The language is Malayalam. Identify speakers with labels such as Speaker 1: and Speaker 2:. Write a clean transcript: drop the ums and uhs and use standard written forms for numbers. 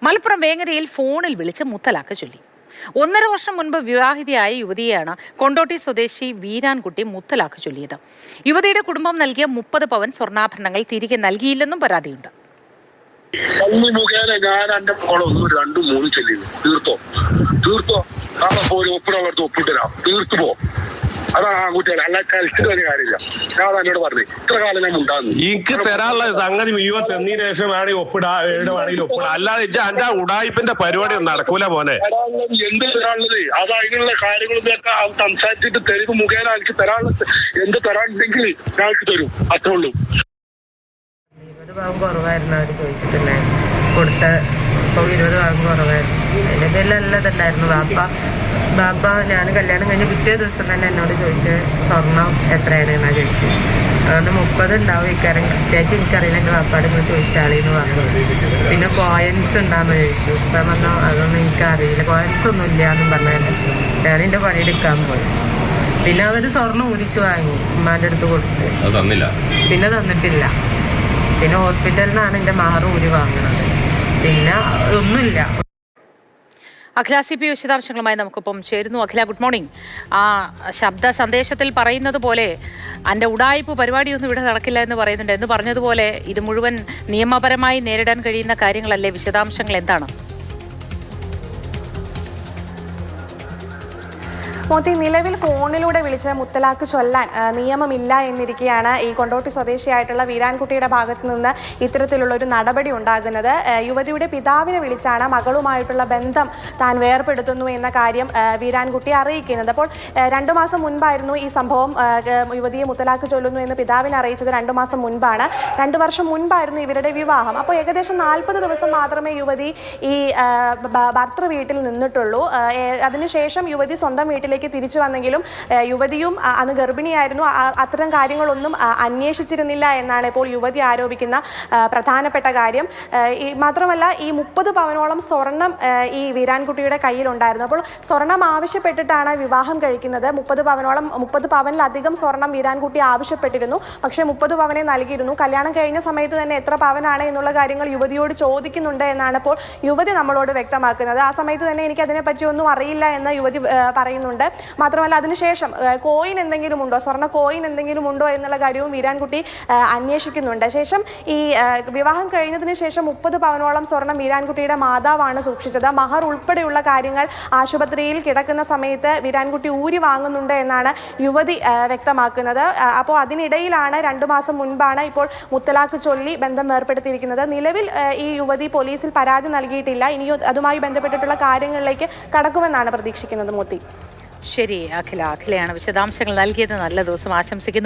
Speaker 1: മലപ്പുറം വേങ്ങരയിൽ ഫോണിൽ വിളിച്ച് മുത്തലാഖ് ചൊല്ലി. 1.5 വർഷം മുൻപ് വിവാഹിതയായ യുവതിയെയാണ് കൊണ്ടോട്ടി സ്വദേശി വീരാൻകുട്ടി മുത്തലാഖ് ചൊല്ലിയത്. യുവതിയുടെ കുടുംബം നൽകിയ 30 പവൻ സ്വർണ്ണാഭരണങ്ങൾ തിരികെ നൽകിയില്ലെന്നും പരാതിയുണ്ട്.
Speaker 2: ഞാൻ എന്റെ മോളെ 1, 2, 3 ചെല്ലിയിരുന്നു. തീർത്തോ ഒപ്പിട്ടരാം, തീർത്തു പോ. അതാണ് ആൺകുട്ടികൾ. അല്ല കളിച്ചിട്ട് വലിയ കാര്യമില്ല. ഞാൻ എന്നോട് പറഞ്ഞു ഇത്ര കാലം ഞാൻ ഉണ്ടാകുന്നു.
Speaker 3: എനിക്ക് തരാനുള്ള സംഗതി മുഴുവൻ തെന്നതിന് ശേഷം വേണമെങ്കിൽ ഒപ്പിടാ, എവിടെ വേണമെങ്കിലും ഒപ്പിടാ. അല്ലാതെ എന്റെ ഉടായിപ്പിന്റെ പരിപാടി ഒന്നും നടക്കൂല മോനെ.
Speaker 2: എന്ത് തരാനുള്ളത് അത് അതിനുള്ള കാര്യങ്ങളൊക്കെ സംസാരിച്ചിട്ട് തെരുവ് മുഖേന എനിക്ക് തരാനുള്ളത് എന്ത് തരാനുണ്ടെങ്കിൽ ഞങ്ങൾക്ക് തരും. അത്രേ ഉള്ളൂ.
Speaker 4: 20 പവൻ കുറവായിരുന്നു അവർ ചോദിച്ചിട്ടുണ്ടായിരുന്നു. കൊടുത്ത ഇപ്പോൾ 20 പവൻ കുറവായിരുന്നു. അതിൻ്റെ പേരിൽ നല്ലതുണ്ടായിരുന്നു. ബാപ്പ ഞാൻ കല്യാണം കഴിഞ്ഞ് പിറ്റേ ദിവസം തന്നെ എന്നോട് ചോദിച്ച് സ്വർണം എത്രയാണ് എന്നാണ് ചോദിച്ചു. അതുകൊണ്ട് 30 ഉണ്ടാവും ഇക്കാര്യം കൃത്യമായിട്ട് എനിക്കറിയില്ല. എൻ്റെ ബാപ്പാട് ഇങ്ങനെ ചോദിച്ചാളിന്ന് പറഞ്ഞു. പിന്നെ കോയിൻസ് ഉണ്ടാകുന്ന ചോദിച്ചു. ഇപ്പം പറഞ്ഞു അതൊന്നും എനിക്കറിയില്ല, കോയിൻസ് ഒന്നും ഇല്ല എന്നും പറഞ്ഞാൽ ഞാൻ എൻ്റെ പണിയെടുക്കാൻ പോയി. പിന്നെ അവർ സ്വർണ്ണം ഊരിച്ച് വാങ്ങി ഉമ്മാൻ്റെ അടുത്ത് കൊടുത്ത് പിന്നെ തന്നിട്ടില്ല. പിന്നെ ഹോസ്പിറ്റലിൽ നിന്നാണ് എൻ്റെ മഹർ ഊരി വാങ്ങുന്നത്. പിന്നെ ഒന്നുമില്ല.
Speaker 1: അഖില CP വിശദാംശങ്ങളുമായി നമുക്കൊപ്പം ചേരുന്നു. അഖില, ഗുഡ് മോർണിംഗ്. ആ ശബ്ദ സന്ദേശത്തിൽ പറയുന്നത് പോലെ എൻ്റെ ഉടായ്പ പരിപാടിയൊന്നും ഇവിടെ നടക്കില്ല എന്ന് പറയുന്നുണ്ട്. എന്ന് പറഞ്ഞതുപോലെ ഇത് മുഴുവൻ നിയമപരമായി നേരിടാൻ കഴിയുന്ന കാര്യങ്ങളല്ലേ? വിശദാംശങ്ങൾ എന്താണ്?
Speaker 5: മോത്തി, നിലവിൽ ഫോണിലൂടെ വിളിച്ച് മുത്തലാഖ് ചൊല്ലാൻ നിയമമില്ല എന്നിരിക്കെയാണ് ഈ കൊണ്ടോട്ടി സ്വദേശിയായിട്ടുള്ള വീരാൻകുട്ടിയുടെ ഭാഗത്ത് നിന്ന് ഇത്തരത്തിലുള്ള ഒരു നടപടി ഉണ്ടാകുന്നത്. യുവതിയുടെ പിതാവിനെ വിളിച്ചാണ് മകളുമായിട്ടുള്ള ബന്ധം താൻ വേർപെടുത്തുന്നു എന്ന കാര്യം വീരാൻകുട്ടി അറിയിക്കുന്നത്. അപ്പോൾ 2 മാസം മുൻപായിരുന്നു ഈ സംഭവം. യുവതിയെ മുത്തലാഖ് ചൊല്ലുന്നു എന്ന് പിതാവിനെ അറിയിച്ചത് 2 മാസം മുൻപാണ്. 2 വർഷം മുൻപായിരുന്നു ഇവരുടെ വിവാഹം. അപ്പോൾ ഏകദേശം 40 ദിവസം മാത്രമേ യുവതി ഈ ഭർത്തൃ വീട്ടിൽ നിന്നിട്ടുള്ളൂ. അതിനുശേഷം യുവതി സ്വന്തം വീട്ടിലേക്ക് തിരിച്ചു വന്നെങ്കിലും യുവതിയും അന്ന് ഗർഭിണിയായിരുന്നു. അത്തരം കാര്യങ്ങളൊന്നും അന്വേഷിച്ചിരുന്നില്ല എന്നാണ് ഇപ്പോൾ യുവതി ആരോപിക്കുന്ന പ്രധാനപ്പെട്ട കാര്യം. മാത്രമല്ല ഈ 30 പവനോളം സ്വർണം ഈ വീരാൻകുട്ടിയുടെ കയ്യിലുണ്ടായിരുന്നു. അപ്പോൾ സ്വർണം ആവശ്യപ്പെട്ടിട്ടാണ് വിവാഹം കഴിക്കുന്നത്. 30 പവനിലധികം സ്വർണം വീരാൻകുട്ടി ആവശ്യപ്പെട്ടിരുന്നു. പക്ഷേ 30 പവനെ നൽകിയിരുന്നു. കല്യാണം കഴിഞ്ഞ സമയത്ത് തന്നെ എത്ര പവനാണ് എന്നുള്ള കാര്യങ്ങൾ യുവതിയോട് ചോദിക്കുന്നുണ്ട് എന്നാണ് ഇപ്പോൾ യുവതി നമ്മളോട് വ്യക്തമാക്കുന്നത്. ആ സമയത്ത് തന്നെ എനിക്ക് അതിനെപ്പറ്റി ഒന്നും അറിയില്ല എന്ന് യുവതി പറയുന്നുണ്ട്. മാത്രമല്ല അതിനുശേഷം കോയിൻ എന്തെങ്കിലും ഉണ്ടോ, സ്വർണ്ണ കോയിൻ എന്തെങ്കിലും ഉണ്ടോ എന്നുള്ള കാര്യവും വീരാൻകുട്ടി അന്വേഷിക്കുന്നുണ്ട്. ശേഷം ഈ വിവാഹം കഴിഞ്ഞതിന് ശേഷം 30 പവനോളം സ്വർണം വീരാൻകുട്ടിയുടെ മാതാവാണ് സൂക്ഷിച്ചത്. മഹർ ഉൾപ്പെടെയുള്ള കാര്യങ്ങൾ ആശുപത്രിയിൽ കിടക്കുന്ന സമയത്ത് വീരാൻകുട്ടി ഊരി വാങ്ങുന്നുണ്ട് എന്നാണ് യുവതി വ്യക്തമാക്കുന്നത്. അപ്പോൾ അതിനിടയിലാണ് 2 മാസം മുൻപാണ് ഇപ്പോൾ മുത്തലാഖ് ചൊല്ലി ബന്ധം ഏർപ്പെടുത്തിയിരിക്കുന്നത്. നിലവിൽ ഈ യുവതി പോലീസിൽ പരാതി നൽകിയിട്ടില്ല. ഇനിയും അതുമായി ബന്ധപ്പെട്ടിട്ടുള്ള കാര്യങ്ങളിലേക്ക് കടക്കുമെന്നാണ് പ്രതീക്ഷിക്കുന്നത്. മോത്തി,
Speaker 1: ശരി അഖിലയാണ് വിശദാംശങ്ങൾ നൽകിയത്. നല്ല ദിവസം ആശംസിക്കുന്നു.